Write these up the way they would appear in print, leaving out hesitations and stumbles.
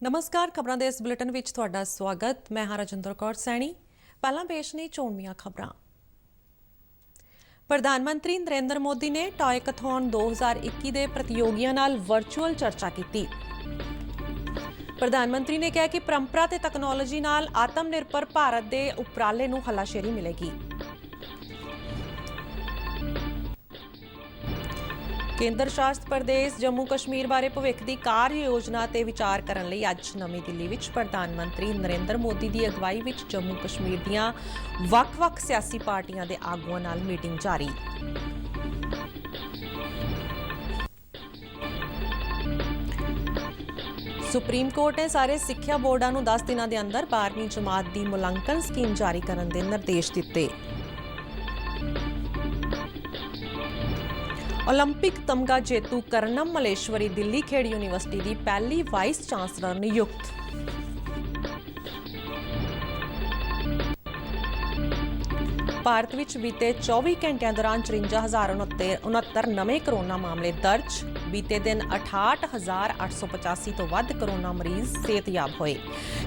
नमस्कार, खबरों के इस बुलेटिन में तुहाडा स्वागत। मैं हाँ राजिंदर कौर सैनी। पहला पेश ने चोणवीआं खबरां। प्रधानमंत्री नरेंद्र मोदी ने टॉयकथॉन 2021 के प्रतियोगियों नाल वर्चुअल चर्चा की। प्रधानमंत्री ने कहा कि परंपरा ते तकनोलॉजी नाल आत्मनिर्भर भारत के उपराले नूं हलाशेरी मिलेगी। केंद्र शासित प्रदेश जम्मू कश्मीर बारे भविख की कार्य योजना ते विचार करने लई अज नवी दिल्ली विच प्रधानमंत्री नरेंद्र मोदी की अगवाई विच जम्मू कश्मीर दीआं वख-वख सियासी पार्टियां दे आगुआं नाल मीटिंग जारी। सुप्रीम कोर्ट ने सारे सिक्ख्या बोर्डां नूं 10 दिनां दे अंदर 12वीं जमात की मुलांकन स्कीम जारी करने के निर्देश दिते। ओलंपिक तमगा जेतू कर्णम मलेश्वरी दिल्ली खेड यूनिवर्सिटी की पहली वाइस चांसलर नियुक्त। भारत विच बीते 24 घंटिया दौरान 53,069 नवे कोरोना मामले दर्ज। बीते दिन 68,885 तो वध कोरोना मरीज सेहतयाब होए।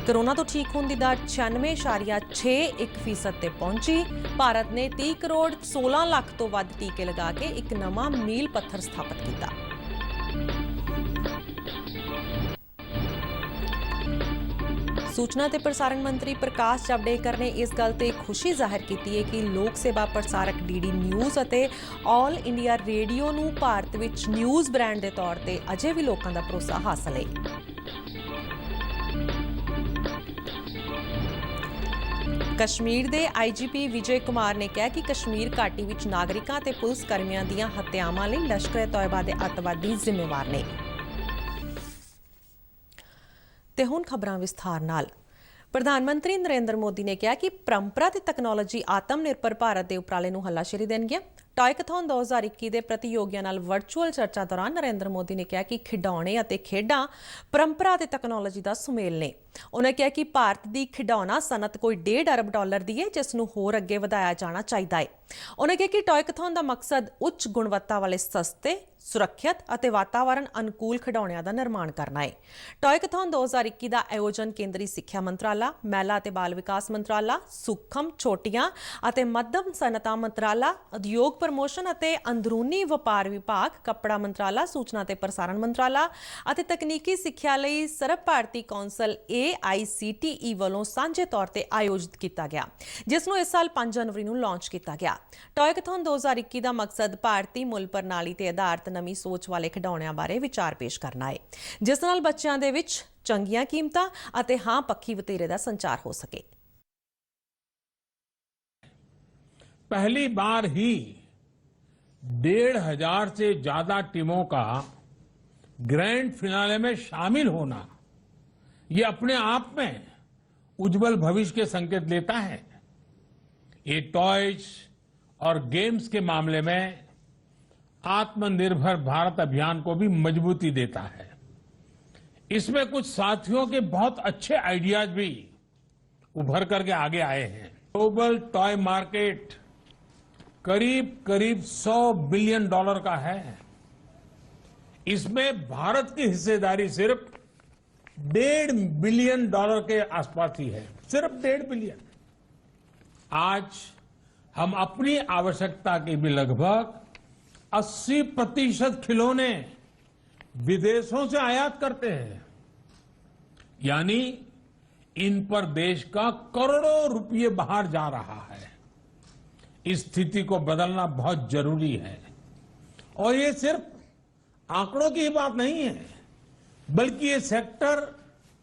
कोरोना तो ठीक होने की दर 96.61% ते पहुंची। भारत ने 30 करोड़ 16 लाख तो वध टीके लगा के एक नवा मील पत्थर स्थापित किया। सूचना ते प्रसारण मंत्री प्रकाश जावड़ेकर ने इस गल ते खुशी जाहिर की है कि लोक सेवा प्रसारक डीडी न्यूज़ अते ऑल इंडिया रेडियो नूं भारत विच न्यूज़ ब्रांड के तौर पर अजे भी लोगों का भरोसा हासिल है। कश्मीर के आईजीपी विजय कुमार ने कहा कि कश्मीर घाटी विच नागरिकों ते पुलिस कर्मियों दीआं हत्यावां लई लश्कर ए तोयबा के अतवादी जिम्मेवार ने। ते हुण खबरां विस्तार नाल। प्रधानमंत्री नरेंद्र मोदी ने कहा कि परंपरा ते तकनोलॉजी आत्मनिर्भर भारत के उपराले नूं हलाशेरी देणगीआं। टॉयकथॉन 2021 के प्रतियोगियों नाल वर्चुअल चर्चा दौरान नरेंद्र मोदी ने कहा कि खिडौणे अते खेडां परंपरा ते तकनोलॉजी का सुमेल ने। उन्होंने कहा कि भारत की खिडौना सनत कोई $1.5 अरब की है, जिसनूं होर अगे वधाया जाना चाहिए है। उन्होंने कहा कि टॉयकथॉन का मकसद उच्च गुणवत्ता वाले सस्ते, सुरक्षित और वातावरण अनुकूल खिडौणियां का निर्माण करना है। टॉयकथॉन 2021 का आयोजन केंद्रीय सिक्ख्या मंत्राला, महिला ते बाल विकास मंत्राला, सूक्ष्म, छोटियां और मध्यम सनअतां मंत्राला, उद्योग प्रमोशन और अंदरूनी वपार विभाग, कपड़ा मंत्राला, सूचना ते प्रसारण मंत्राला और तकनीकी सिक्ख्या लई सर्व भारती कौंसल AICTE वालों सांझे तौर पर आयोजित किया गया, जिसनूं इस साल 5 जनवरी नूं लॉन्च किया गया। टॉयकथॉन 2021 का मकसद भारतीय मूल प्रणाली ते आधारित नवी सोच वाले खिडौणियां बारे विचार पेश करना है, जिस नाल बच्चों दे विच चंगियां कीमतां अते हां पक्खी वतीरे का संचार हो सके। पहली बार ही 1,500 से ज्यादा टीमों का ग्रैंड फिनाले में शामिल होना, ये अपने आप में उज्जवल भविष्य के संकेत देता है। ये टॉयज और गेम्स के मामले में आत्मनिर्भर भारत अभियान को भी मजबूती देता है। इसमें कुछ साथियों के बहुत अच्छे आइडियाज भी उभर करके आगे आए हैं। ग्लोबल टॉय मार्केट करीब 100 बिलियन डॉलर का है। इसमें भारत की हिस्सेदारी सिर्फ $1.5 बिलियन के आसपास ही है, सिर्फ 1.5 बिलियन। आज हम अपनी आवश्यकता के भी लगभग 80% खिलौने विदेशों से आयात करते हैं, यानी इन पर देश का करोड़ों रुपये बाहर जा रहा है। इस स्थिति को बदलना बहुत जरूरी है और ये सिर्फ आंकड़ों की बात नहीं है, बल्कि ये सेक्टर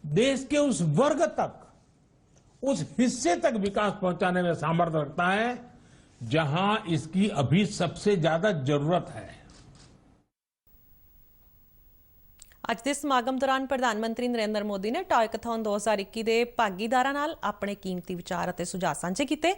देश के उस वर्ग तक, उस हिस्से तक विकास पहुंचाने में सामर्थ्य रखता है जहां इसकी अभी सबसे ज्यादा जरूरत है। ਅੱਜ ਦੇ ਸਮਾਗਮ ਦੌਰਾਨ ਪ੍ਰਧਾਨਮੰਤਰੀ ਨਰਿੰਦਰ ਮੋਦੀ ਨੇ ਟॉयकथॉन 2021 ਦੇ ਭਾਗੀਦਾਰਾਂ ਨਾਲ ਆਪਣੇ ਕੀਮਤੀ ਵਿਚਾਰ ਅਤੇ ਸੁਝਾਅ ਸਾਂਝੇ ਕੀਤੇ।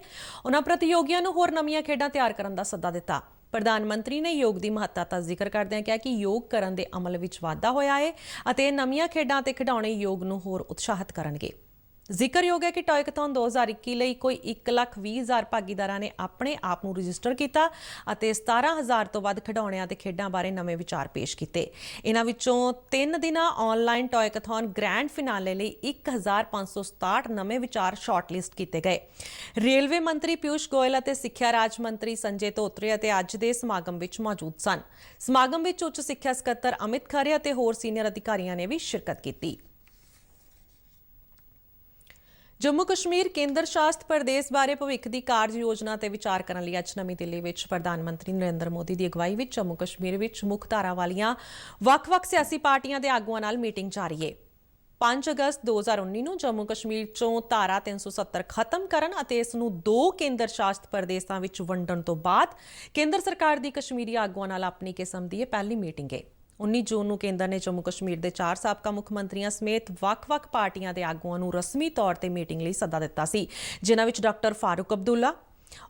ਉਹਨਾਂ ਪ੍ਰਤੀਯੋਗੀਆਂ ਨੂੰ ਹੋਰ ਨਵੀਆਂ ਖੇਡਾਂ ਤਿਆਰ ਕਰਨ ਦਾ ਸੱਦਾ ਦਿੱਤਾ। ਪ੍ਰਧਾਨ ਮੰਤਰੀ ਨੇ ਯੋਗ ਦੀ ਮਹੱਤਤਾ ਦਾ ਜ਼ਿਕਰ ਕਰਦਿਆਂ ਕਿਹਾ ਕਿ ਯੋਗ ਕਰਨ ਦੇ ਅਮਲ ਵਿੱਚ ਵਾਧਾ ਹੋਇਆ ਹੈ ਅਤੇ ਨਵੀਆਂ ਖੇਡਾਂ ਅਤੇ ਖਿਡੌਣੇ ਯੋਗ ਨੂੰ ਹੋਰ ਉਤਸ਼ਾਹਿਤ ਕਰਨਗੇ। ਜ਼ਿਕਰਯੋਗ ਹੈ ਕਿ ਟੌਇਕਥੌਨ 2021 ਲਈ ਕੋਈ 1,20,000 ਭਾਗੀਦਾਰਾਂ ਨੇ ਆਪਣੇ ਆਪ ਨੂੰ ਰਜਿਸਟਰ ਕੀਤਾ ਅਤੇ 17,000 ਤੋਂ ਵੱਧ ਖਿਡੌਣਿਆਂ ਤੇ ਖੇਡਾਂ ਬਾਰੇ ਨਵੇਂ ਵਿਚਾਰ ਪੇਸ਼ ਕੀਤੇ। ਇਹਨਾਂ ਵਿੱਚੋਂ 3 ਦਿਨਾਂ ਆਨਲਾਈਨ ਟੌਇਕਥੌਨ ਗ੍ਰੈਂਡ ਫਿਨਾਲੇ ਲਈ 1,567 ਨਵੇਂ ਵਿਚਾਰ ਸ਼ਾਰਟਲਿਸਟ ਕੀਤੇ ਗਏ। ਰੇਲਵੇ ਮੰਤਰੀ ਪਿਊਸ਼ ਗੋਇਲ ਅਤੇ ਸਿੱਖਿਆ ਰਾਜ ਮੰਤਰੀ ਸੰਜੇ ਧੋਤਰੇ ਅਤੇ ਅੱਜ ਦੇ ਸਮਾਗਮ ਵਿੱਚ ਮੌਜੂਦ ਸਨ। ਸਮਾਗਮ ਵਿੱਚ ਉੱਚ ਸਿੱਖਿਆ ਸਕੱਤਰ ਅਮਿਤ ਖਰੇ ਅਤੇ ਹੋਰ ਸੀਨੀਅਰ ਅਧਿਕਾਰੀਆਂ ਨੇ ਵੀ ਸ਼ਿਰਕਤ ਕੀਤੀ। ਜੰਮੂ ਕਸ਼ਮੀਰ ਕੇਂਦਰ ਸ਼ਾਸਿਤ ਪ੍ਰਦੇਸ਼ ਬਾਰੇ ਭਵਿੱਖ ਦੀ ਕਾਰਜ ਯੋਜਨਾ ਤੇ ਵਿਚਾਰ ਕਰਨ ਲਈ ਅੱਜ ਨਵੀਂ ਦਿੱਲੀ ਵਿੱਚ ਪ੍ਰਧਾਨ ਮੰਤਰੀ ਨਰਿੰਦਰ ਮੋਦੀ ਦੀ ਅਗਵਾਈ ਵਿੱਚ ਜੰਮੂ ਕਸ਼ਮੀਰ ਵਿੱਚ ਮੁੱਖ ਧਾਰਾ ਵਾਲੀਆਂ ਵੱਖ-ਵੱਖ ਸਿਆਸੀ ਪਾਰਟੀਆਂ ਦੇ ਆਗੂਆਂ ਨਾਲ ਮੀਟਿੰਗ ਜਾਰੀ ਹੈ। 5 ਅਗਸਤ 2019 ਨੂੰ ਜੰਮੂ ਕਸ਼ਮੀਰ ਚੋਂ ਧਾਰਾ 370 ਖਤਮ ਕਰਨ ਅਤੇ ਇਸ ਨੂੰ 2 ਕੇਂਦਰ ਸ਼ਾਸਿਤ ਪ੍ਰਦੇਸ਼ਾਂ ਵਿੱਚ ਵੰਡਣ ਤੋਂ ਬਾਅਦ ਕੇਂਦਰ ਸਰਕਾਰ ਦੀ ਕਸ਼ਮੀਰੀ ਆਗੂਆਂ ਨਾਲ ਆਪਣੀ ਕਿਸਮ ਦੀ ਇਹ ਪਹਿਲੀ ਮੀਟਿੰਗ ਹੈ। 19 ਜੂਨ ਨੂੰ ਕੇਂਦਰ ਨੇ ਜੰਮੂ ਕਸ਼ਮੀਰ ਦੇ 4 ਸਾਬਕਾ ਮੁੱਖ ਮੰਤਰੀਆਂ ਸਮੇਤ ਵੱਖ-ਵੱਖ ਪਾਰਟੀਆਂ ਦੇ ਆਗੂਆਂ ਨੂੰ ਰਸਮੀ ਤੌਰ ਤੇ ਮੀਟਿੰਗ ਲਈ ਸੱਦਾ ਦਿੱਤਾ ਸੀ, ਜਿਨ੍ਹਾਂ ਵਿੱਚ ਡਾਕਟਰ ਫਾਰੂਕ ਅਬਦੁੱਲਾ,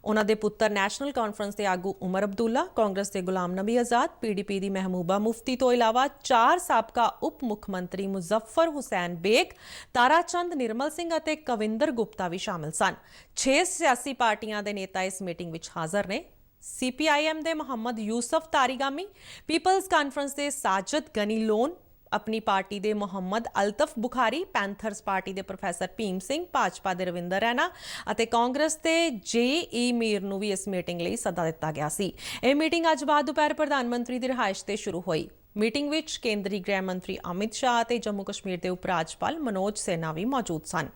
ਉਹਨਾਂ ਦੇ ਪੁੱਤਰ ਨੈਸ਼ਨਲ ਕਾਨਫਰੰਸ ਦੇ ਆਗੂ ਉਮਰ ਅਬਦੁੱਲਾ, ਕਾਂਗਰਸ ਦੇ ਗੁਲਾਮ ਨਬੀ ਆਜ਼ਾਦ, ਪੀਡੀਪੀ ਦੀ ਮਹਿਬੂਬਾ ਮੁਫਤੀ ਤੋਂ ਇਲਾਵਾ 4 ਸਾਬਕਾ ਉਪ ਮੁੱਖ ਮੰਤਰੀ ਮੁਜ਼ੱਫਰ ਹੁਸੈਨ ਬੇਗ, ਤਾਰਾ ਚੰਦ, ਨਿਰਮਲ ਸਿੰਘ ਅਤੇ ਕਵਿੰਦਰ ਗੁਪਤਾ ਵੀ ਸ਼ਾਮਲ ਸਨ। 6 ਸਿਆਸੀ ਪਾਰਟੀਆਂ ਦੇ ਨੇਤਾ ਇਸ ਮੀਟਿੰਗ ਵਿੱਚ ਹਾਜ਼ਰ ਨੇ। CPIM ਦੇ ਮੁਹੰਮਦ ਯੂਸਫ ਤਾਰੀਗਾਮੀ, ਪੀਪਲਜ਼ ਕਾਨਫਰੰਸ ਦੇ ਸਾਜਦ ਗਨੀ ਲੋਨ, ਆਪਣੀ ਪਾਰਟੀ ਦੇ ਮੁਹੰਮਦ ਅਲਤਫ ਬੁਖਾਰੀ, ਪੈਂਥਰਸ ਪਾਰਟੀ ਦੇ ਪ੍ਰੋਫੈਸਰ ਭੀਮ ਸਿੰਘ, ਭਾਜਪਾ ਦੇ ਰਵਿੰਦਰ ਰੈਨਾ ਅਤੇ ਕਾਂਗਰਸ ਦੇ JE ਮੀਰ ਨੂੰ ਵੀ ਇਸ ਮੀਟਿੰਗ ਲਈ ਸੱਦਾ ਦਿੱਤਾ ਗਿਆ ਸੀ। ਇਹ ਮੀਟਿੰਗ ਅੱਜ ਬਾਅਦ ਦੁਪਹਿਰ ਪ੍ਰਧਾਨ ਮੰਤਰੀ ਦੀ ਰਿਹਾਇਸ਼ ਤੇ ਸ਼ੁਰੂ ਹੋਈ। ਮੀਟਿੰਗ ਵਿੱਚ ਕੇਂਦਰੀ ਗ੍ਰਹਿ ਮੰਤਰੀ ਅਮਿਤ ਸ਼ਾਹ ਅਤੇ ਜੰਮੂ ਕਸ਼ਮੀਰ ਦੇ ਉਪ ਰਾਜਪਾਲ ਮਨੋਜ ਸਿਨਹਾ ਵੀ ਮੌਜੂਦ ਸਨ।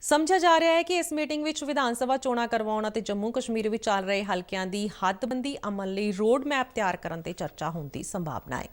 ਸਮਝਿਆ ਜਾ ਰਿਹਾ ਹੈ ਕਿ ਇਸ ਮੀਟਿੰਗ ਵਿੱਚ ਵਿਧਾਨ ਸਭਾ ਚੋਣਾਂ ਕਰਵਾਉਣ ਅਤੇ ਜੰਮੂ ਕਸ਼ਮੀਰ ਵਿੱਚ ਚੱਲ ਰਹੇ ਹਲਕਿਆਂ ਦੀ ਹੱਦਬੰਦੀ ਅਮਲ ਲਈ ਰੋਡ ਮੈਪ ਤਿਆਰ ਕਰਨ ਤੇ ਚਰਚਾ ਹੋਣ ਦੀ ਸੰਭਾਵਨਾ ਹੈ।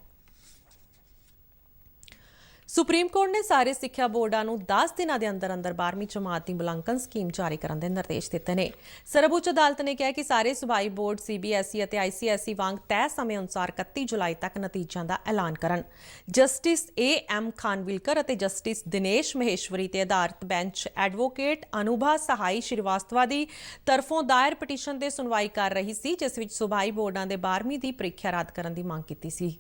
ਸੁਪਰੀਮ ਕੋਰਟ ਨੇ ਸਾਰੇ ਸਿੱਖਿਆ ਬੋਰਡਾਂ ਨੂੰ 10 ਦਿਨਾਂ ਦੇ ਅੰਦਰ 12ਵੀਂ ਜਮਾਤ ਦੀ ਮੁਲਾਂਕਣ ਸਕੀਮ ਜਾਰੀ ਕਰਨ ਦੇ ਨਿਰਦੇਸ਼ ਦਿੱਤੇ ਨੇ। ਸਰਵਉੱਚ ਅਦਾਲਤ ਨੇ ਕਿਹਾ ਕਿ ਸਾਰੇ ਸੂਬਾਈ ਬੋਰਡ CBSE ਅਤੇ ICSE ਵਾਂਗ ਤੈਅ ਸਮੇਂ ਅਨੁਸਾਰ 31 ਜੁਲਾਈ ਤੱਕ ਨਤੀਜਿਆਂ ਦਾ ਐਲਾਨ ਕਰਨ। ਜਸਟਿਸ AM ਖਾਨਵਿਲਕਰ ਅਤੇ ਜਸਟਿਸ ਦਿਨੇਸ਼ ਮਹੇਸ਼ਵਰੀ ਤੇ ਆਧਾਰਿਤ ਬੈਂਚ ਐਡਵੋਕੇਟ ਅਨੁਭਾ ਸਹਾਈ ਸ਼੍ਰੀਵਾਸਤਵਾ ਦੀ ਤਰਫੋਂ ਦਾਇਰ ਪਟੀਸ਼ਨ ਤੇ ਸੁਣਵਾਈ ਕਰ ਰਹੀ ਸੀ, ਜਿਸ ਵਿੱਚ ਸੂਬਾਈ ਬੋਰਡਾਂ ਦੇ 12ਵੀਂ ਦੀ ਪ੍ਰੀਖਿਆ ਰੱਦ ਕਰਨ ਦੀ ਮੰਗ ਕੀਤੀ ਸੀ।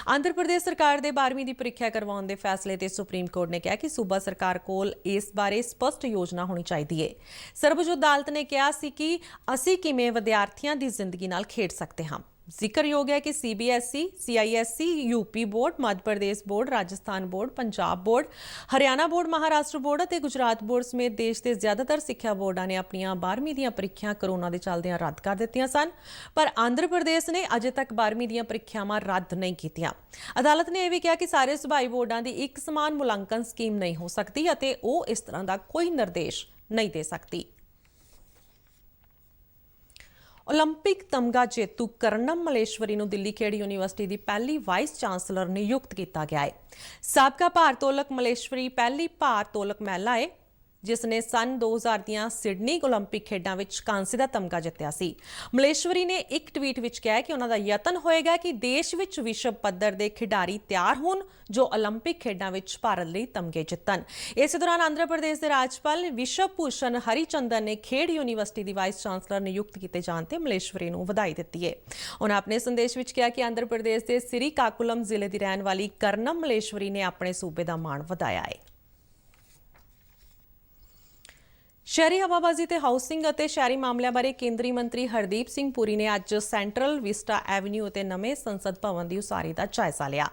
ਆਂਧਰ ਪ੍ਰਦੇਸ਼ ਸਰਕਾਰ ਦੇ 12ਵੀਂ ਦੀ ਪ੍ਰੀਖਿਆ ਕਰਵਾਉਣ ਦੇ ਫੈਸਲੇ ਤੇ ਸੁਪਰੀਮ ਕੋਰਟ ਨੇ ਕਿਹਾ ਕਿ ਸੂਬਾ ਸਰਕਾਰ ਕੋਲ ਇਸ ਬਾਰੇ ਸਪਸ਼ਟ ਯੋਜਨਾ ਹੋਣੀ ਚਾਹੀਦੀ ਹੈ। ਸਰਵਉੱਚ ਅਦਾਲਤ ਨੇ ਕਿਹਾ ਸੀ ਕਿ ਅਸੀਂ ਕਿਵੇਂ ਵਿਦਿਆਰਥੀਆਂ ਦੀ ਜ਼ਿੰਦਗੀ ਨਾਲ ਖੇਡ ਸਕਦੇ ਹਾਂ। ਜ਼ਿਕਰਯੋਗ ਹੈ ਕਿ CBSE, CISE, UP board, Madhya Pradesh board, Rajasthan board, Punjab board, Haryana board, Maharashtra board ਅਤੇ ਗੁਜਰਾਤ ਬੋਰਡ ਸਮੇਤ ਦੇਸ਼ ਦੇ ਜ਼ਿਆਦਾਤਰ ਸਿੱਖਿਆ ਬੋਰਡਾਂ ਨੇ ਆਪਣੀਆਂ 12ਵੀਂ ਦੀਆਂ ਪ੍ਰੀਖਿਆਵਾਂ ਕਰੋਨਾ ਦੇ ਚੱਲਦਿਆਂ ਰੱਦ ਕਰ ਦਿੱਤੀਆਂ ਸਨ, ਪਰ ਆਂਧਰ ਪ੍ਰਦੇਸ਼ ਨੇ ਅਜੇ ਤੱਕ 12ਵੀਂ ਦੀਆਂ ਪ੍ਰੀਖਿਆਵਾਂ ਰੱਦ ਨਹੀਂ ਕੀਤੀਆਂ। ਅਦਾਲਤ ਨੇ ਇਹ ਵੀ ਕਿਹਾ ਕਿ ਸਾਰੇ ਸੂਬਾਈ ਬੋਰਡਾਂ ਦੀ ਇੱਕ ਸਮਾਨ ਮੁਲਾਂਕਣ ਸਕੀਮ ਨਹੀਂ ਹੋ ਸਕਦੀ ਅਤੇ ਉਹ ਇਸ ਤਰ੍ਹਾਂ ਦਾ ਕੋਈ ਨਿਰਦੇਸ਼ ਨਹੀਂ ਦੇ ਸਕਦੀ। ਓਲੰਪਿਕ ਤਮਗਾ ਜੇਤੂ ਕਰਨਮ ਮਲੇਸ਼ਵਰੀ ਨੂੰ ਦਿੱਲੀ ਖੇਡ ਯੂਨੀਵਰਸਿਟੀ ਦੀ ਪਹਿਲੀ ਵਾਈਸ ਚਾਂਸਲਰ ਨਿਯੁਕਤ ਕੀਤਾ ਗਿਆ ਹੈ। ਸਾਬਕਾ ਭਾਰਤੋਲਕ ਮਲੇਸ਼ਵਰੀ ਪਹਿਲੀ ਭਾਰਤੋਲਕ ਮਹਿਲਾ ਹੈ ਜਿਸ ਨੇ ਸਨ 2000 ਦੀਆਂ ਸਿਡਨੀ ਓਲੰਪਿਕ ਖੇਡਾਂ ਵਿੱਚ ਕਾਂਸੇ ਦਾ ਤਮਗਾ ਜਿੱਤਿਆ ਸੀ। ਮਲੇਸ਼ਵਰੀ ਨੇ ਇੱਕ ਟਵੀਟ ਵਿੱਚ ਕਿਹਾ ਕਿ ਉਹਨਾਂ ਦਾ ਯਤਨ ਹੋਏਗਾ ਕਿ ਦੇਸ਼ ਵਿੱਚ ਵਿਸ਼ਵ ਪੱਧਰ ਦੇ ਖਿਡਾਰੀ ਤਿਆਰ ਹੋਣ ਜੋ ਓਲੰਪਿਕ ਖੇਡਾਂ ਵਿੱਚ ਭਾਰਤ ਲਈ ਤਮਗੇ ਜਿੱਤਣ। ਇਸੇ ਦੌਰਾਨ ਆਂਧਰਾ ਪ੍ਰਦੇਸ਼ ਦੇ ਰਾਜਪਾਲ ਵਿਸ਼ਵ ਭੂਸ਼ਣ ਹਰੀਚੰਦਨ ਨੇ ਖੇਡ ਯੂਨੀਵਰਸਿਟੀ ਦੀ ਵਾਈਸ ਚਾਂਸਲਰ ਨਿਯੁਕਤ ਕੀਤੇ ਜਾਣ ਤੇ ਮਲੇਸ਼ਵਰੀ ਨੂੰ ਵਧਾਈ ਦਿੱਤੀ ਹੈ। ਉਹਨਾਂ ਆਪਣੇ ਸੰਦੇਸ਼ ਵਿੱਚ ਕਿਹਾ ਕਿ ਆਂਧਰਾ ਪ੍ਰਦੇਸ਼ ਦੇ ਸਿਰੀਕਾਕੁਲਮ ਜ਼ਿਲ੍ਹੇ ਦੀ ਰਹਿਣ ਵਾਲੀ ਕਰਨਮ ਮਲੇਸ਼ਵਰੀ ਨੇ ਆਪਣੇ ਸੂਬੇ ਦਾ ਮਾਣ ਵਧਾਇਆ ਹੈ। ਸ਼ਹਿਰੀ ਹਵਾਬਾਜ਼ੀ ਤੇ ਹਾਊਸਿੰਗ ਅਤੇ ਸ਼ਹਿਰੀ ਮਾਮਲਿਆਂ ਬਾਰੇ ਕੇਂਦਰੀ ਮੰਤਰੀ ਹਰਦੀਪ ਸਿੰਘ ਪੁਰੀ ਨੇ ਅੱਜ ਸੈਂਟਰਲ ਵਿਸਟਾ ਐਵਨਿਊ ਅਤੇ ਨਵੇਂ ਸੰਸਦ ਭਵਨ ਦੀ ਉਸਾਰੀ ਦਾ ਜਾਇਜ਼ਾ ਲਿਆ।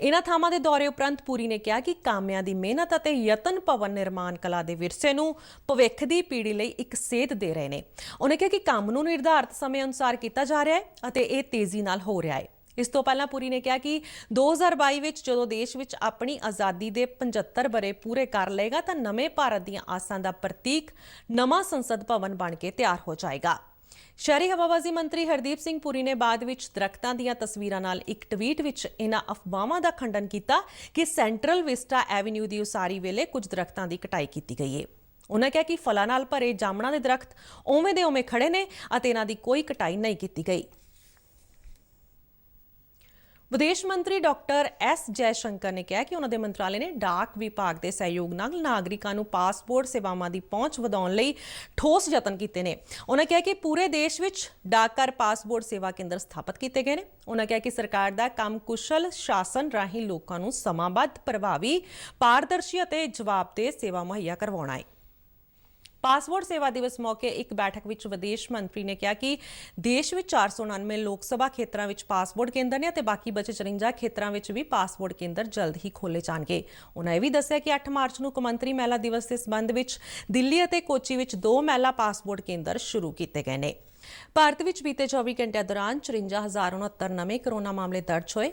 ਇਨ੍ਹਾਂ ਥਾਵਾਂ ਦੇ ਦੌਰੇ ਉਪਰੰਤ ਪੁਰੀ ਨੇ ਕਿਹਾ ਕਿ ਕਾਮਿਆਂ ਦੀ ਮਿਹਨਤ ਅਤੇ ਯਤਨ ਭਵਨ ਨਿਰਮਾਣ ਕਲਾ ਦੇ ਵਿਰਸੇ ਨੂੰ ਭਵਿੱਖ ਦੀ ਪੀੜ੍ਹੀ ਲਈ ਇੱਕ ਸੇਧ ਦੇ ਰਹੇ ਨੇ। ਉਹਨੇ ਕਿਹਾ ਕਿ ਕੰਮ ਨੂੰ ਨਿਰਧਾਰਤ ਸਮੇਂ ਅਨੁਸਾਰ ਕੀਤਾ ਜਾ ਰਿਹਾ ਹੈ ਅਤੇ ਇਹ ਤੇਜ਼ੀ ਨਾਲ ਹੋ ਰਿਹਾ ਹੈ। ਇਸ ਤੋਂ ਪਹਿਲਾਂ ਪੁਰੀ ਨੇ ਕਿਹਾ ਕਿ 2022 ਵਿੱਚ ਜਦੋਂ ਦੇਸ਼ ਵਿੱਚ ਆਪਣੀ ਆਜ਼ਾਦੀ ਦੇ 75 ਵਰ੍ਹੇ ਪੂਰੇ ਕਰ ਲਏਗਾ ਤਾਂ ਨਵੇਂ ਭਾਰਤ ਦੀਆਂ ਆਸਾਂ ਦਾ ਪ੍ਰਤੀਕ ਨਵਾਂ ਸੰਸਦ ਭਵਨ ਬਣ ਕੇ ਤਿਆਰ ਹੋ ਜਾਏਗਾ। ਸ਼ਹਿਰੀ ਹਵਾਬਾਜ਼ੀ ਮੰਤਰੀ ਹਰਦੀਪ ਸਿੰਘ ਪੁਰੀ ਨੇ ਬਾਅਦ ਵਿੱਚ ਦਰੱਖਤਾਂ ਦੀਆਂ ਤਸਵੀਰਾਂ ਨਾਲ ਇੱਕ ਟਵੀਟ ਵਿੱਚ ਇਹਨਾਂ ਅਫਵਾਹਾਂ ਦਾ ਖੰਡਨ ਕੀਤਾ ਕਿ ਸੈਂਟਰਲ ਵਿਸਟਾ ਐਵਨਿਊ ਦੀ ਉਸਾਰੀ ਵੇਲੇ ਕੁਝ ਦਰੱਖਤਾਂ ਦੀ ਕਟਾਈ ਕੀਤੀ ਗਈ ਹੈ। ਉਹਨਾਂ ਕਿਹਾ ਕਿ ਫਲਾਂ ਨਾਲ ਭਰੇ ਜਾਮਣਾਂ ਦੇ ਦਰੱਖਤ ਉਵੇਂ ਦੇ ਉਵੇਂ ਖੜੇ ਨੇ ਅਤੇ ਇਹਨਾਂ ਦੀ ਕੋਈ ਕਟਾਈ ਨਹੀਂ ਕੀਤੀ ਗਈ। ਵਿਦੇਸ਼ ਮੰਤਰੀ ਡਾਕਟਰ ਐਸ ਜੈਸ਼ੰਕਰ ਨੇ ਕਿਹਾ ਕਿ ਉਹਨਾਂ ਦੇ ਮੰਤਰਾਲੇ ਨੇ ਡਾਕ ਵਿਭਾਗ ਦੇ ਸਹਿਯੋਗ ਨਾਲ ਨਾਗਰਿਕਾਂ ਨੂੰ ਪਾਸਪੋਰਟ ਸੇਵਾਵਾਂ ਦੀ ਪਹੁੰਚ ਵਧਾਉਣ ਲਈ ਠੋਸ ਯਤਨ ਕੀਤੇ ਨੇ। ਉਹਨਾਂ ਕਿਹਾ ਕਿ ਪੂਰੇ ਦੇਸ਼ ਵਿੱਚ ਡਾਕਘਰ ਪਾਸਪੋਰਟ ਸੇਵਾ ਕੇਂਦਰ ਸਥਾਪਿਤ ਕੀਤੇ ਗਏ ਨੇ। ਉਹਨਾਂ ਕਿਹਾ ਕਿ ਸਰਕਾਰ ਦਾ ਕੰਮ ਕੁਸ਼ਲ ਸ਼ਾਸਨ ਰਾਹੀਂ ਲੋਕਾਂ ਨੂੰ ਸਮਾਂਬੱਧ, ਪ੍ਰਭਾਵੀ, ਪਾਰਦਰਸ਼ੀ ਅਤੇ ਜਵਾਬਦੇਹ ਸੇਵਾ ਮੁਹੱਈਆ ਕਰਵਾਉਣਾ ਹੈ। ਪਾਸਪੋਰਟ ਸੇਵਾ ਦਿਵਸ ਮੌਕੇ ਇੱਕ ਬੈਠਕ ਵਿੱਚ ਵਿਦੇਸ਼ ਮੰਤਰੀ ਨੇ ਕਿਹਾ ਕਿ ਦੇਸ਼ ਵਿੱਚ 499 ਲੋਕ ਸਭਾ ਖੇਤਰਾਂ ਵਿੱਚ ਪਾਸਪੋਰਟ ਕੇਂਦਰ ਨੇ ਅਤੇ ਬਾਕੀ ਬਚੇ 54 ਖੇਤਰਾਂ ਵਿੱਚ ਵੀ ਪਾਸਪੋਰਟ ਕੇਂਦਰ ਜਲਦ ਹੀ ਖੋਲ੍ਹੇ ਜਾਣਗੇ। ਉਹਨਾਂ ਇਹ ਵੀ ਦੱਸਿਆ ਕਿ 8 ਮਾਰਚ ਨੂੰ ਕੌਮਾਂਤਰੀ ਮਹਿਲਾ ਦਿਵਸ ਦੇ ਸੰਬੰਧ ਵਿੱਚ ਦਿੱਲੀ ਅਤੇ ਕੋਚੀ ਵਿੱਚ 2 ਮਹਿਲਾ ਪਾਸਪੋਰਟ ਕੇਂਦਰ ਸ਼ੁਰੂ ਕੀਤੇ ਗਏ ਨੇ। ਭਾਰਤ ਵਿੱਚ ਬੀਤੇ 24 ਘੰਟਿਆਂ ਦੌਰਾਨ 54,069 ਨਵੇਂ ਕਰੋਨਾ ਮਾਮਲੇ ਦਰਜ ਹੋਏ।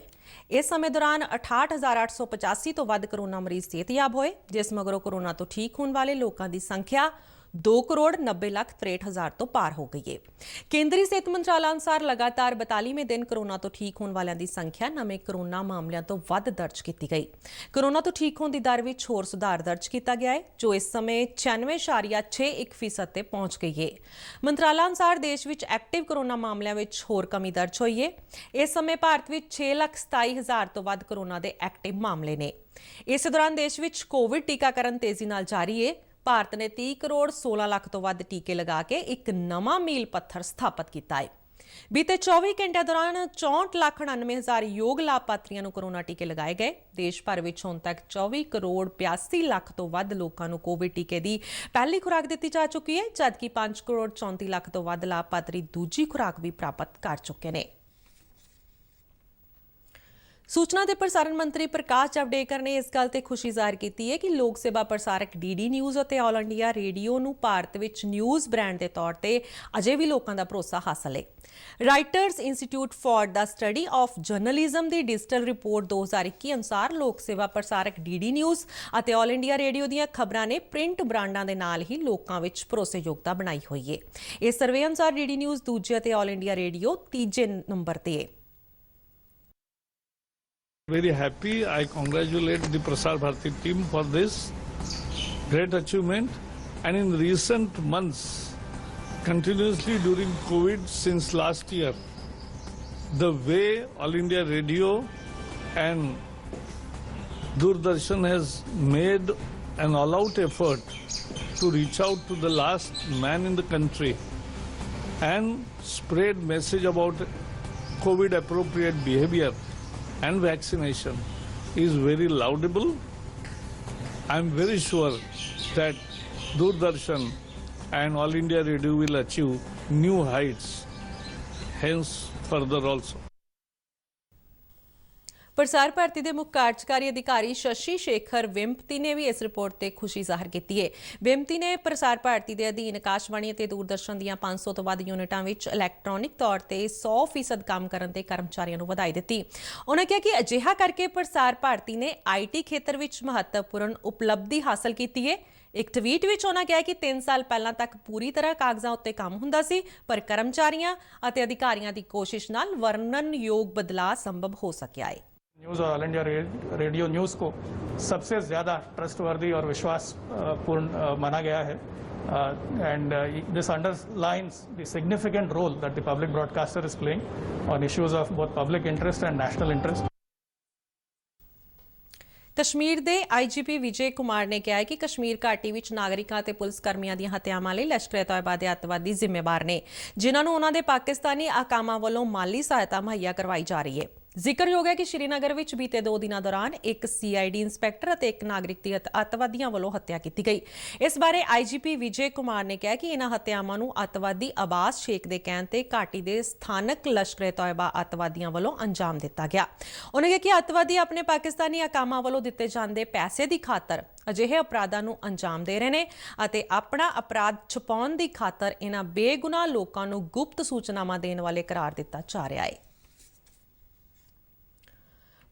ਇਸ ਸਮੇਂ ਦੌਰਾਨ 68,885 ਤੋਂ ਵੱਧ ਕਰੋਨਾ ਮਰੀਜ਼ ਸਿਹਤਯਾਬ ਹੋਏ, ਜਿਸ ਮਗਰੋਂ ਕਰੋਨਾ ਤੋਂ ਠੀਕ ਹੋਣ ਵਾਲੇ ਲੋਕਾਂ ਦੀ ਸੰਖਿਆ 2,90,63,000 ਤੋਂ ਪਾਰ ਹੋ ਗਈ ਹੈ। ਕੇਂਦਰੀ ਸਿਹਤ ਮੰਤਰਾਲਾ ਅਨੁਸਾਰ ਲਗਾਤਾਰ 42ਵੇਂ ਦਿਨ ਕਰੋਨਾ ਤੋਂ ਠੀਕ ਹੋਣ ਵਾਲਿਆਂ ਦੀ ਸੰਖਿਆ ਨਵੇਂ ਕਰੋਨਾ ਮਾਮਲਿਆਂ ਤੋਂ ਵੱਧ ਦਰਜ ਕੀਤੀ ਗਈ। ਕਰੋਨਾ ਤੋਂ ਠੀਕ ਹੋਣ ਦੀ ਦਰ ਵਿੱਚ ਹੋਰ ਸੁਧਾਰ ਦਰਜ ਕੀਤਾ ਗਿਆ ਹੈ, ਜੋ ਇਸ ਸਮੇਂ 96.61% ਤੇ ਪਹੁੰਚ ਗਈ ਹੈ। ਮੰਤਰਾਲਾ ਅਨੁਸਾਰ ਦੇਸ਼ ਵਿੱਚ ਐਕਟਿਵ ਕਰੋਨਾ ਮਾਮਲਿਆਂ ਵਿੱਚ ਹੋਰ ਕਮੀ ਦਰਜ ਹੋਈ ਹੈ। ਇਸ ਸਮੇਂ ਭਾਰਤ ਵਿੱਚ 6,27,000 ਤੋਂ ਵੱਧ ਕਰੋਨਾ ਦੇ ਐਕਟਿਵ ਮਾਮਲੇ ਨੇ। ਇਸ ਦੌਰਾਨ ਦੇਸ਼ ਵਿੱਚ ਕੋਵਿਡ ਟੀਕਾਕਰਨ ਤੇਜ਼ੀ ਨਾਲ ਜਾਰੀ ਹੈ। ਭਾਰਤ ਨੇ 30 ਕਰੋੜ 16 ਲੱਖ ਤੋਂ ਵੱਧ ਟੀਕੇ ਲਗਾ ਕੇ ਇੱਕ ਨਵਾਂ ਮੀਲ ਪੱਥਰ ਸਥਾਪਿਤ ਕੀਤਾ ਹੈ। ਬੀਤੇ 24 ਘੰਟਿਆਂ ਦੌਰਾਨ 64,99,000 ਯੋਗ ਲਾਭਪਾਤਰੀਆਂ ਨੂੰ ਕਰੋਨਾ ਟੀਕੇ ਲਗਾਏ ਗਏ। ਦੇਸ਼ ਭਰ ਵਿੱਚ ਹੁਣ ਤੱਕ 24 ਕਰੋੜ 82 ਲੱਖ ਤੋਂ ਵੱਧ ਲੋਕਾਂ ਨੂੰ ਕੋਵਿਡ ਟੀਕੇ ਦੀ ਪਹਿਲੀ ਖੁਰਾਕ ਦਿੱਤੀ ਜਾ ਚੁੱਕੀ ਹੈ, ਜਦਕਿ 5 ਕਰੋੜ 34 ਲੱਖ ਤੋਂ ਵੱਧ ਲਾਭਪਾਤਰੀ ਦੂਜੀ ਖੁਰਾਕ ਵੀ ਪ੍ਰਾਪਤ ਕਰ ਚੁੱਕੇ ਨੇ। ਸੂਚਨਾ ਤੇ ਪ੍ਰਸਾਰਣ ਮੰਤਰੀ ਪ੍ਰਕਾਸ਼ ਜਾਵੜੇਕਰ ਨੇ ਇਸ ਗੱਲ ਤੇ ਖੁਸ਼ੀ ਜ਼ਾਹਿਰ ਕੀਤੀ ਹੈ ਕਿ ਲੋਕ ਸੇਵਾ ਪ੍ਰਸਾਰਕ ਡੀਡੀ ਨਿਊਜ਼ ਅਤੇ ਆਲ ਇੰਡੀਆ ਰੇਡੀਓ ਨੂੰ ਭਾਰਤ ਵਿੱਚ ਨਿਊਜ਼ ਬ੍ਰਾਂਡ ਦੇ ਤੌਰ ਤੇ ਅਜੇ ਵੀ ਲੋਕਾਂ ਦਾ ਭਰੋਸਾ ਹਾਸਲ ਹੈ। Reuters institute for the study of journalism ਦੀ ਡਿਜੀਟਲ ਰਿਪੋਰਟ 2021 ਅਨੁਸਾਰ ਲੋਕ ਸੇਵਾ ਪ੍ਰਸਾਰਕ ਡੀਡੀ ਨਿਊਜ਼ ਅਤੇ ਆਲ ਇੰਡੀਆ ਰੇਡੀਓ ਦੀਆਂ ਖਬਰਾਂ ਨੇ ਪ੍ਰਿੰਟ ਬ੍ਰਾਂਡਾਂ ਦੇ ਨਾਲ ਹੀ ਲੋਕਾਂ ਵਿੱਚ ਭਰੋਸੇਯੋਗਤਾ ਬਣਾਈ ਹੋਈ ਹੈ। ਇਸ ਸਰਵੇ ਅਨੁਸਾਰ ਡੀਡੀ ਨਿਊਜ਼ ਦੂਜੇ ਅਤੇ ਆਲ ਇੰਡੀਆ ਰੇਡੀਓ ਤੀਜੇ ਨੰਬਰ ਤੇ ਹੈ। Very happy. I congratulate the Prasar Bharati team for this great achievement. And in recent months, continuously during COVID since last year, the way All India Radio and Doordarshan has made an all-out effort to reach out to the last man in the country and spread message about COVID-appropriate behavior and vaccination is very laudable. I am very sure that Doordarshan and All India Radio will achieve new heights, hence further also. Prasar Bharati ਦੇ ਮੁੱਖ ਕਾਰਜਕਾਰੀ ਅਧਿਕਾਰੀ ਸ਼ਸ਼ੀ ਸ਼ੇਖਰ ਵੈਂਪਤੀ ਨੇ ਵੀ ਇਸ report ਤੇ ਖੁਸ਼ੀ ਜ਼ਾਹਰ ਕੀਤੀ ਹੈ। ਵੈਂਪਤੀ ਨੇ ਪ੍ਰਸਾਰ ਭਾਰਤੀ ਦੇ ਅਧੀਨ ਆਕਾਸ਼ਵਾਣੀ ਅਤੇ ਦੂਰਦਰਸ਼ਨ ਦੀਆਂ 500 ਤੋਂ ਵੱਧ ਯੂਨਿਟਾਂ ਵਿੱਚ ਇਲੈਕਟ੍ਰੋਨਿਕ ਤੌਰ ਤੇ 100% ਕੰਮ ਕਰਨ ਤੇ ਕਰਮਚਾਰੀਆਂ ਨੂੰ ਵਧਾਈ ਦਿੱਤੀ। ਉਹਨਾਂ ਕਿਹਾ ਕਿ ਅਜਿਹਾ ਕਰਕੇ ਪ੍ਰਸਾਰ ਭਾਰਤੀ ਨੇ ਆਈਟੀ ਖੇਤਰ ਵਿੱਚ ਮਹੱਤਵਪੂਰਨ ਉਪਲਬਧੀ ਹਾਸਲ ਕੀਤੀ ਹੈ। ਇੱਕ ਟਵੀਟ ਵਿੱਚ ਉਹਨਾਂ ਕਿਹਾ ਕਿ 3 ਸਾਲ ਪਹਿਲਾਂ ਤੱਕ ਪੂਰੀ ਤਰ੍ਹਾਂ ਕਾਗਜ਼ਾਂ ਉੱਤੇ ਕੰਮ ਹੁੰਦਾ ਸੀ, ਪਰ ਕਰਮਚਾਰੀਆਂ ਅਤੇ ਅਧਿਕਾਰੀਆਂ ਦੀ ਕੋਸ਼ਿਸ਼ ਨਾਲ ਵਰਣਨਯੋਗ ਬਦਲਾਅ ਸੰਭਵ ਹੋ ਸਕਿਆ ਹੈ। न्यूज़ और ऑल इंडिया रेडियो न्यूज़ को सबसे ज़्यादा ट्रस्टवर्दी और विश्वासपूर्ण माना गया है and this underlines the significant role that the public broadcaster is playing on issues of both public interest and national interest. Kashmir ਦੇ ਆਈਜੀਪੀ ਵਿਜੇ ਕੁਮਾਰ ਨੇ ਕਿਹਾ ਹੈ ਕਿ ਕਸ਼ਮੀਰ ਘਾਟੀ ਵਿੱਚ ਨਾਗਰਿਕਾਂ ਅਤੇ ਪੁਲਿਸ ਕਰਮੀਆਂ ਦੀਆਂ ਹੱਤਿਆਵਾਂ ਲਈ ਲਸ਼ਕਰ-ਏ-ਤੌਇਬਾ ਦੇ ਅੱਤਵਾਦੀ ਜ਼ਿੰਮੇਵਾਰ ਨੇ, ਜਿਨ੍ਹਾਂ ਨੂੰ ਉਹਨਾਂ ਦੇ ਪਾਕਿਸਤਾਨੀ ਆਕਾਮਾਂ ਵੱਲੋਂ ਮਾਲੀ ਸਹਾਇਤਾ ਮੁਹੱਈਆ ਕਰਵਾਈ ਜਾ ਰਹੀ ਹੈ। ਜ਼ਿਕਰਯੋਗ ਹੈ ਕਿ ਸ਼੍ਰੀਨਗਰ ਵਿੱਚ ਬੀਤੇ 2 ਦਿਨਾਂ ਦੌਰਾਨ ਇੱਕ ਸੀਆਈਡੀ ਇੰਸਪੈਕਟਰ ਅਤੇ ਇੱਕ ਨਾਗਰਿਕ ਦੀ ਅੱਤਵਾਦੀਆਂ ਵੱਲੋਂ ਹੱਤਿਆ ਕੀਤੀ ਗਈ। ਇਸ ਬਾਰੇ ਆਈਜੀਪੀ ਵਿਜੇ ਕੁਮਾਰ ਨੇ ਕਿਹਾ ਕਿ ਇਹਨਾਂ ਹੱਤਿਆਵਾਂ ਨੂੰ ਅੱਤਵਾਦੀ ਅਬਾਸ ਸ਼ੇਖ ਦੇ ਕਹਿਣ ਤੇ ਘਾਟੀ ਦੇ ਸਥਾਨਕ ਲਸ਼ਕਰ-ਏ-ਤੌਇਬਾ ਅੱਤਵਾਦੀਆਂ ਵੱਲੋਂ ਅੰਜਾਮ ਦਿੱਤਾ ਗਿਆ। ਉਹਨਾਂ ਕਿਹਾ ਕਿ ਅੱਤਵਾਦੀ ਆਪਣੇ ਪਾਕਿਸਤਾਨੀ ਆਕਾਮਾਂ ਵੱਲੋਂ ਦਿੱਤੇ ਜਾਂਦੇ ਪੈਸੇ ਦੀ ਖਾਤਰ ਅਜਿਹੇ ਅਪਰਾਧਾਂ ਨੂੰ ਅੰਜਾਮ ਦੇ ਰਹੇ ਨੇ ਅਤੇ ਆਪਣਾ ਅਪਰਾਧ ਛੁਪਾਉਣ ਦੀ ਖਾਤਰ ਇਹਨਾਂ ਬੇਗੁਨਾਹ ਲੋਕਾਂ ਨੂੰ ਗੁਪਤ ਸੂਚਨਾਵਾਂ ਦੇਣ ਵਾਲੇ ਕਰਾਰ ਦਿੱਤਾ ਜਾ ਰਿਹਾ ਹੈ।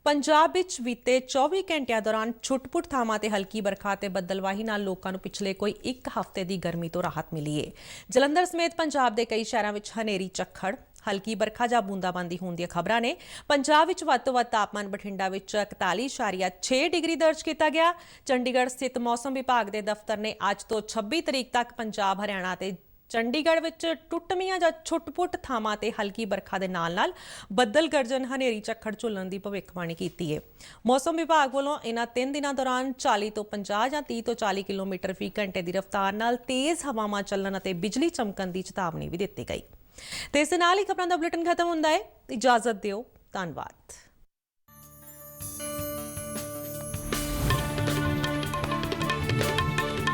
ਪੰਜਾਬ ਵਿੱਚ ਬੀਤੇ 24 ਘੰਟਿਆਂ ਦੌਰਾਨ ਛੁੱਟ-ਪੁੱਟ ਥਾਵਾਂ ਤੇ ਹਲਕੀ ਬਰਖਾ ਤੇ ਬੱਦਲਵਾਹੀ ਨਾਲ ਲੋਕਾਂ ਨੂੰ ਪਿਛਲੇ ਕੋਈ 1 ਹਫ਼ਤੇ ਦੀ ਗਰਮੀ ਤੋਂ ਰਾਹਤ ਮਿਲੀ ਹੈ। ਜਲੰਧਰ ਸਮੇਤ ਪੰਜਾਬ ਦੇ ਕਈ ਸ਼ਹਿਰਾਂ ਵਿੱਚ ਹਨੇਰੀ ਝੱਖੜ, ਹਲਕੀ ਬਰਖਾ ਜਾਂ ਬੂੰਦਾਬਾਂਦੀ ਹੋਣ ਦੀਆਂ ਖਬਰਾਂ ਨੇ। ਪੰਜਾਬ ਵਿੱਚ ਵੱਧ ਤੋਂ ਵੱਧ ਤਾਪਮਾਨ ਬਠਿੰਡਾ ਵਿੱਚ 41.6 ਡਿਗਰੀ ਦਰਜ ਕੀਤਾ ਗਿਆ। ਚੰਡੀਗੜ੍ਹ ਸਥਿਤ ਮੌਸਮ ਵਿਭਾਗ ਦੇ ਦਫ਼ਤਰ ਨੇ ਅੱਜ ਤੋਂ 26 ਤਰੀਕ ਤੱਕ ਪੰਜਾਬ, ਹਰਿਆਣਾ ਤੇ ਚੰਡੀਗੜ੍ਹ ਵਿੱਚ ਟੁੱਟਵੀਆਂ ਜਾਂ ਛੁੱਟ-ਪੁੱਟ ਥਾਵਾਂ ਤੇ ਹਲਕੀ ਵਰਖਾ ਦੇ ਨਾਲ-ਨਾਲ ਬੱਦਲ ਗਰਜਨ ਹਨੇਰੀ ਝੱਖੜ ਝੁੱਲਣ ਦੀ ਭਵਿੱਖਬਾਣੀ ਕੀਤੀ ਹੈ। ਮੌਸਮ ਵਿਭਾਗ ਵੱਲੋਂ ਇਹਨਾਂ 3 ਦਿਨਾਂ ਦੌਰਾਨ 40 ਤੋਂ 50 ਜਾਂ 30 ਤੋਂ 40 ਕਿਲੋਮੀਟਰ ਫੀ ਘੰਟੇ ਦੀ ਰਫ਼ਤਾਰ ਨਾਲ ਤੇਜ਼ ਹਵਾਵਾਂ ਚੱਲਣ ਅਤੇ ਬਿਜਲੀ ਚਮਕਣ ਦੀ ਚੇਤਾਵਨੀ ਵੀ ਦਿੱਤੀ ਗਈ। ਤੇ ਇਸ ਦੇ ਨਾਲ ਹੀ ਖਬਰਾਂ ਦਾ ਬੁਲੇਟਿਨ ਖਤਮ ਹੁੰਦਾ ਹੈ। ਇਜਾਜ਼ਤ ਦਿਓ। ਧੰਨਵਾਦ।